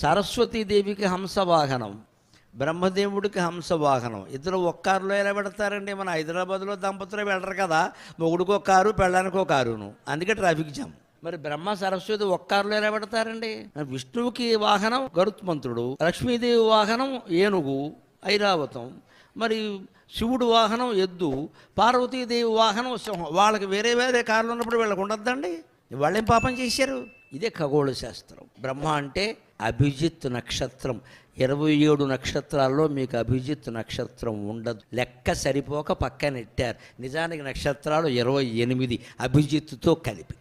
సరస్వతీదేవికి హంసవాహనం, బ్రహ్మదేవుడికి హంసవాహనం. ఇద్దరు ఒక్కారులో ఎలా పెడతారండి? మన హైదరాబాద్లో దంపతులు వెళ్ళరు కదా, మొగుడికో కారు పెళ్ళానికో కారును, అందుకే ట్రాఫిక్ జామ్. మరి బ్రహ్మ సరస్వతి ఒక్కారులో ఎలా పెడతారండి? విష్ణువుకి వాహనం గరుత్మంతుడు, లక్ష్మీదేవి వాహనం ఏనుగు ఐరావతం, మరి శివుడు వాహనం ఎద్దు, పార్వతీదేవి వాహనం సింహం. వాళ్ళకి వేరే వేరే కార్లు ఉన్నప్పుడు వీళ్ళకి ఉండద్దండి? వాళ్ళేం పాపం చేశారు? ఇదే ఖగోళ శాస్త్రం. బ్రహ్మ అంటే అభిజిత్ నక్షత్రం. 27 నక్షత్రాల్లో మీకు అభిజిత్ నక్షత్రం ఉండదు. లెక్క సరిపోక పక్కనెట్టారు. నిజానికి నక్షత్రాలు 28 అభిజిత్తుతో కలిపి.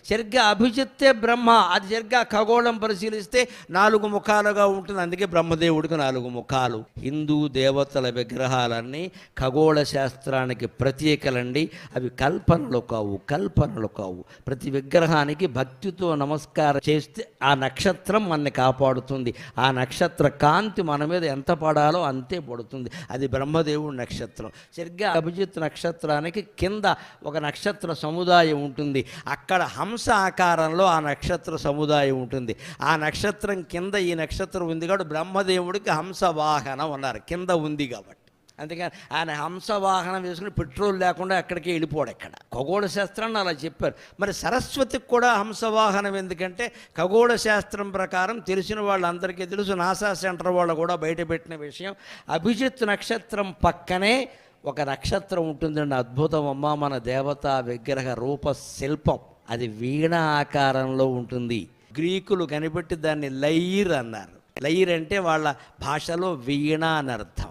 సరిగ్గా అభిజిత్తే బ్రహ్మ. అది సరిగ్గా ఖగోళం పరిశీలిస్తే 4 ముఖాలుగా ఉంటుంది. అందుకే బ్రహ్మదేవుడికి 4 ముఖాలు. హిందూ దేవతల విగ్రహాలన్నీ ఖగోళ శాస్త్రానికి ప్రత్యేకలండి. అవి కల్పనలు కావు. ప్రతి విగ్రహానికి భక్తితో నమస్కారం చేస్తే ఆ నక్షత్రం మనని కాపాడుతుంది. ఆ నక్షత్ర కాంతి మన మీద ఎంత పడాలో అంతే పడుతుంది. అది బ్రహ్మదేవుడి నక్షత్రం. సరిగ్గా అభిజిత్ నక్షత్రానికి కింద ఒక నక్షత్ర సముదాయం ఉంటుంది. అక్కడ హంస ఆకారంలో ఆ నక్షత్ర సముదాయం ఉంటుంది. ఆ నక్షత్రం కింద ఈ నక్షత్రం ఉంది కాబట్టి బ్రహ్మదేవుడికి హంసవాహనం అన్నారు, కింద ఉంది కాబట్టి. అందుకని ఆయన హంసవాహనం వేసుకుని పెట్రోల్ లేకుండా ఎక్కడికి వెళ్ళిపోడు. ఎక్కడ ఖగోళ శాస్త్రాన్ని అలా చెప్పారు. మరి సరస్వతికి కూడా హంసవాహనం ఎందుకంటే ఖగోళ శాస్త్రం ప్రకారం తెలిసిన వాళ్ళందరికీ తెలుసు, నాసా సెంటర్ వాళ్ళు కూడా బయటపెట్టిన విషయం. అభిజిత్ నక్షత్రం పక్కనే ఒక నక్షత్రం ఉంటుందండి. అద్భుతం అమ్మ, మన దేవతా విగ్రహ రూప శిల్పం. అది వీణ ఆకారంలో ఉంటుంది. గ్రీకులు కనిపెట్టి దాన్ని లైర్ అన్నారు. లైర్ అంటే వాళ్ళ భాషలో వీణ అని అర్థం.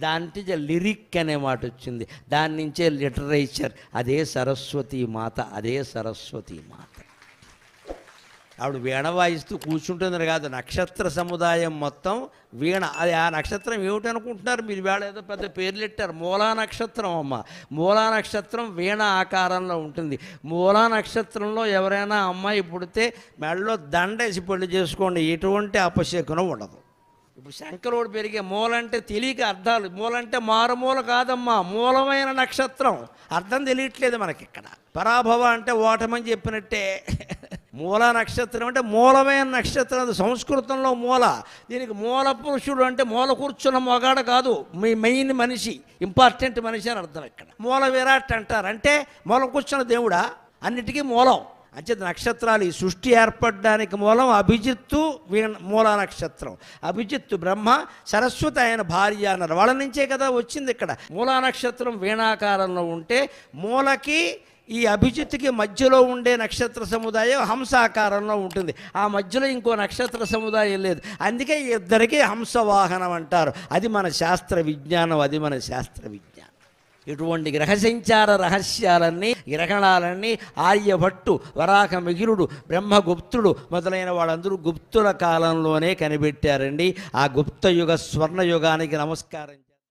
దాని నుంచి లిరిక్ అనే మాట వచ్చింది. దాని నుంచే లిటరేచర్. అదే సరస్వతీ మాత. ఆవిడ వీణ వాయిస్తూ కూర్చుంటుంది కాదు, నక్షత్ర సముదాయం మొత్తం వీణ. అది ఆ నక్షత్రం ఏమిటి అనుకుంటున్నారు మీరు? వేళ ఏదో పెద్ద పేర్లు పెట్టారు. మూలా నక్షత్రం అమ్మ. మూలా నక్షత్రం వీణ ఆకారంలో ఉంటుంది. మూలా నక్షత్రంలో ఎవరైనా అమ్మాయి పుడితే మెడలో దండేసి పెళ్లి చేసుకోండి, ఎటువంటి అపశకునం ఉండదు. ఇప్పుడు శంకరుడు పెరిగే మూలంటే తెలియక అర్థాలు. మూలంటే మారుమూల కాదమ్మా, మూలమైన నక్షత్రం. అర్థం తెలియట్లేదు మనకి ఇక్కడ. పరాభవ అంటే ఓటమని చెప్పినట్టే. మూల నక్షత్రం అంటే మూలమైన నక్షత్రం. అది సంస్కృతంలో మూల. దీనికి మూల పురుషుడు అంటే మూల కూర్చున్న మొగాడు కాదు, మీ మెయిన్ మనిషి, ఇంపార్టెంట్ మనిషి అని అర్థం ఇక్కడ. మూల విరాట్ అంటారు, అంటే మూల కూర్చున్న దేవుడా? అన్నిటికీ మూలం. అంచేత నక్షత్రాలు ఈ సృష్టి ఏర్పడడానికి మూలం అభిజిత్తు మూల నక్షత్రం. అభిజిత్తు బ్రహ్మ, సరస్వతి ఆయన భార్య అన్నారు. వాళ్ళ నుంచే కదా వచ్చింది. ఇక్కడ మూలా నక్షత్రం వీణాకారంలో ఉంటే మూలకి ఈ అభిజిత్తుకి మధ్యలో ఉండే నక్షత్ర సముదాయం హంసాకారంలో ఉంటుంది. ఆ మధ్యలో ఇంకో నక్షత్ర సముదాయం లేదు. అందుకే ఇద్దరికీ హంసవాహనం అంటారు. అది మన శాస్త్ర విజ్ఞానం. ఇటువంటి గ్రహ సంచార రహస్యాలన్నీ, గ్రహణాలన్నీ ఆర్యభట్టు, వరాహ మిహిరుడు, బ్రహ్మగుప్తుడు మొదలైన వాళ్ళందరూ గుప్తుల కాలంలోనే కనిపెట్టారండి. ఆ గుప్తయుగ స్వర్ణయుగానికి నమస్కారం.